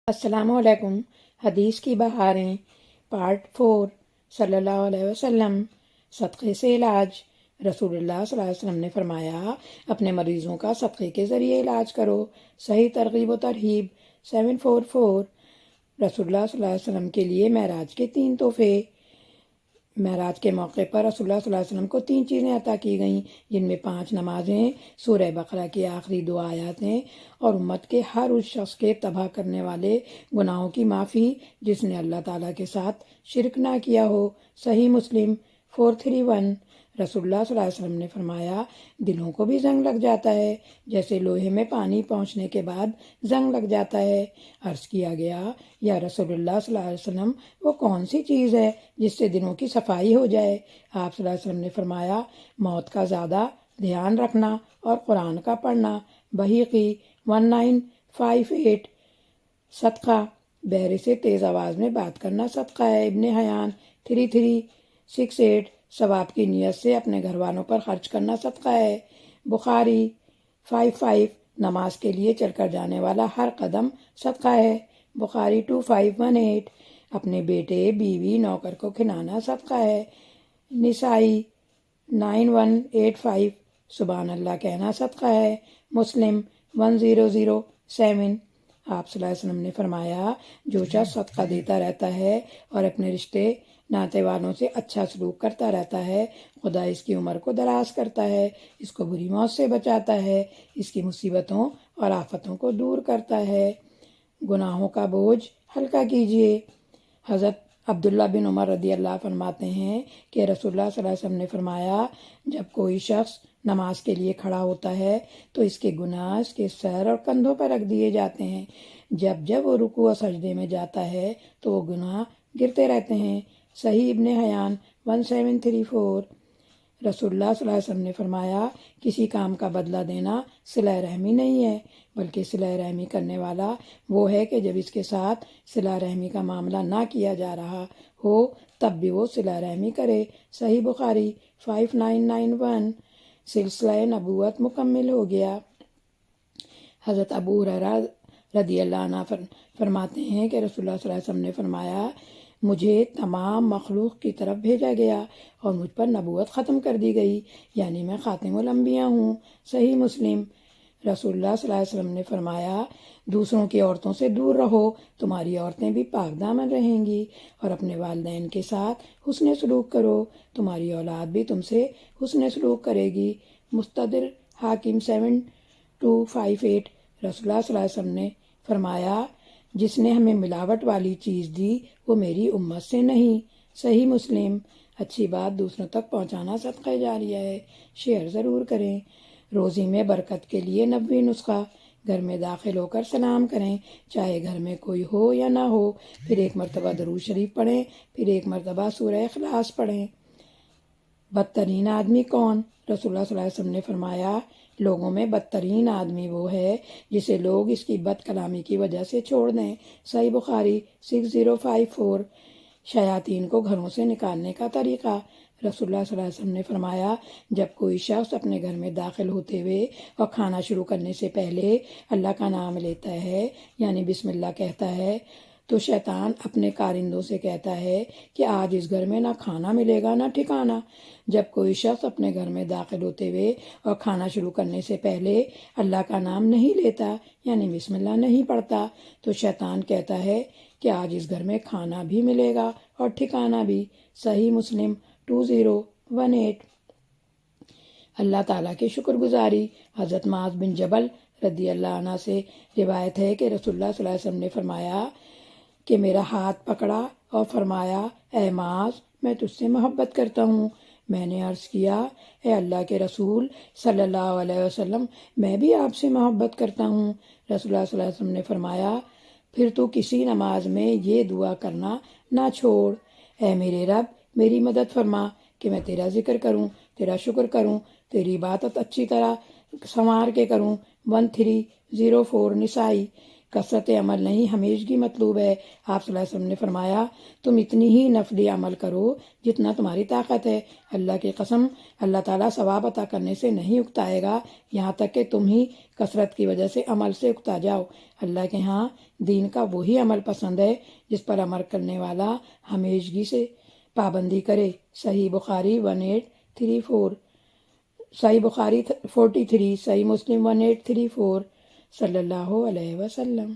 السلام علیکم۔ حدیث کی بہاریں پارٹ 4۔ صلی اللہ علیہ وسلم صدقے سے علاج۔ رسول اللہ صلی اللہ علیہ وسلم نے فرمایا، اپنے مریضوں کا صدقے کے ذریعے علاج کرو۔ صحیح ترغیب و ترہیب 744۔ رسول اللہ صلی اللہ علیہ وسلم کے لیے معراج کے 3 تحفے۔ معراج کے موقع پر رسول اللہ صلی اللہ علیہ وسلم کو 3 چیزیں عطا کی گئیں، جن میں 5 نمازیں، سورہ بقرہ کی آخری 2 آیات ہیں اور امت کے ہر اس شخص کے تباہ کرنے والے گناہوں کی معافی جس نے اللہ تعالیٰ کے ساتھ شرک نہ کیا ہو۔ صحیح مسلم 431۔ رسول اللہ صلی اللہ علیہ وسلم نے فرمایا، دلوں کو بھی زنگ لگ جاتا ہے جیسے لوہے میں پانی پہنچنے کے بعد زنگ لگ جاتا ہے۔ عرض کیا گیا، یا رسول اللہ صلی اللہ علیہ وسلم، وہ کون سی چیز ہے جس سے دلوں کی صفائی ہو جائے؟ آپ صلی اللہ علیہ وسلم نے فرمایا، موت کا زیادہ دھیان رکھنا اور قرآن کا پڑھنا۔ بحیقی 1958۔ صدقہ بہرے سے تیز آواز میں بات کرنا صدقہ ہے۔ ابن حیان 3368۔ ثواب کی نیت سے اپنے گھر والوں پر خرچ کرنا صدقہ ہے۔ بخاری 55۔ نماز کے لیے چل کر جانے والا ہر قدم صدقہ ہے۔ بخاری 2518۔ اپنے بیٹے، بیوی، نوکر کو کھلانا صدقہ ہے۔ نسائی 9185۔ سبحان اللہ کہنا صدقہ ہے۔ مسلم 1007۔ آپ صلی اللہ علیہ وسلم نے فرمایا، جو شخص صدقہ دیتا رہتا ہے اور اپنے رشتے ناتے والوں سے اچھا سلوک کرتا رہتا ہے، خدا اس کی عمر کو دراز کرتا ہے، اس کو بری موت سے بچاتا ہے، اس کی مصیبتوں اور آفتوں کو دور کرتا ہے۔ گناہوں کا بوجھ ہلکا کیجیے۔ حضرت عبداللہ بن عمر رضی اللہ فرماتے ہیں کہ رسول اللہ صلی اللہ علیہ وسلم نے فرمایا، جب کوئی شخص نماز کے لیے کھڑا ہوتا ہے تو اس کے گناہ اس کے سر اور کندھوں پر رکھ دیے جاتے ہیں۔ جب وہ رکوع و سجدے میں جاتا ہے تو وہ گناہ گرتے رہتے ہیں۔ صحیح ابن حیان 1734۔ رسول اللہ صلی اللہ علیہ وسلم نے فرمایا، کسی کام کا بدلہ دینا صلہ رحمی نہیں ہے، بلکہ صلہ رحمی کرنے والا وہ ہے کہ جب اس کے ساتھ صلہ رحمی کا معاملہ نہ کیا جا رہا ہو تب بھی وہ صلہ رحمی کرے۔ صحیح بخاری 5991۔ سلسلہ نبوت مکمل ہو گیا۔ حضرت ابو ہریرہ رضی اللہ عنہ فرماتے ہیں کہ رسول اللہ صلی اللہ علیہ وسلم نے فرمایا، مجھے تمام مخلوق کی طرف بھیجا گیا اور مجھ پر نبوت ختم کر دی گئی، یعنی میں خاتم الانبیاء ہوں۔ صحیح مسلم۔ رسول اللہ صلی اللہ علیہ وسلم نے فرمایا، دوسروں کی عورتوں سے دور رہو، تمہاری عورتیں بھی پاک دامن رہیں گی، اور اپنے والدین کے ساتھ حسن سلوک کرو، تمہاری اولاد بھی تم سے حسن سلوک کرے گی۔ مستدرک حاکم 7258۔ رسول اللہ صلی اللہ علیہ وسلم نے فرمایا، جس نے ہمیں ملاوٹ والی چیز دی وہ میری امت سے نہیں۔ صحیح مسلم۔ اچھی بات دوسروں تک پہنچانا صدقہ جاریہ ہے، شیئر ضرور کریں۔ روزی میں برکت کے لیے 90 نسخہ۔ گھر میں داخل ہو کر سلام کریں، چاہے گھر میں کوئی ہو یا نہ ہو، پھر 1 مرتبہ درود شریف پڑھیں، پھر 1 مرتبہ سورہ اخلاص پڑھیں۔ بدترین آدمی کون؟ رسول اللہ صلی اللہ علیہ وسلم نے فرمایا، لوگوں میں بدترین آدمی وہ ہے جسے لوگ اس کی بد کلامی کی وجہ سے چھوڑ دیں۔ صحیح بخاری 6054۔ شیاطین کو گھروں سے نکالنے کا طریقہ۔ رسول اللہ صلی اللہ علیہ وسلم نے فرمایا، جب کوئی شخص اپنے گھر میں داخل ہوتے ہوئے اور کھانا شروع کرنے سے پہلے اللہ کا نام لیتا ہے، یعنی بسم اللہ کہتا ہے، تو شیطان اپنے کارندوں سے کہتا ہے کہ آج اس گھر میں نہ کھانا ملے گا نہ ٹھکانا۔ جب کوئی شخص اپنے گھر میں داخل ہوتے ہوئے اور کھانا شروع کرنے سے پہلے اللہ کا نام نہیں لیتا، یعنی بسم اللہ نہیں پڑھتا، تو شیطان کہتا ہے کہ آج اس گھر میں کھانا بھی ملے گا اور ٹھکانا بھی۔ صحیح مسلم 2018۔ اللہ تعالیٰ کی شکر گزاری۔ حضرت معاذ بن جبل رضی اللہ عنہ سے روایت ہے کہ رسول اللہ صلی اللہ علیہ وسلم نے فرمایا کہ میرا ہاتھ پکڑا اور فرمایا، اے معاذ، میں تجھ سے محبت کرتا ہوں۔ میں نے عرض کیا، اے اللہ کے رسول صلی اللہ علیہ وسلم، میں بھی آپ سے محبت کرتا ہوں۔ رسول اللہ صلی اللہ علیہ وسلم نے فرمایا، پھر تو کسی نماز میں یہ دعا کرنا نہ چھوڑ، اے میرے رب، میری مدد فرما کہ میں تیرا ذکر کروں، تیرا شکر کروں، تیری عبادت اچھی طرح سنوار کے کروں۔ 1304۔ نسائی کثرت عمل نہیں ہمیشگی مطلوب ہے۔ آپ صلی اللہ علیہ وسلم نے فرمایا تم اتنی ہی نفلی عمل کرو جتنا تمہاری طاقت ہے، اللہ کی قسم اللہ تعالیٰ ثواب عطا کرنے سے نہیں اکتائے گا یہاں تک کہ تم ہی کثرت کی وجہ سے عمل سے اکتا جاؤ۔ اللہ کے ہاں دین کا وہی عمل پسند ہے جس پر عمل کرنے والا ہمیشگی سے پابندی کرے۔ صحیح بخاری 1834، صحیح بخاری 43، صحیح مسلم 1834۔ صلی اللہ علیہ وسلم۔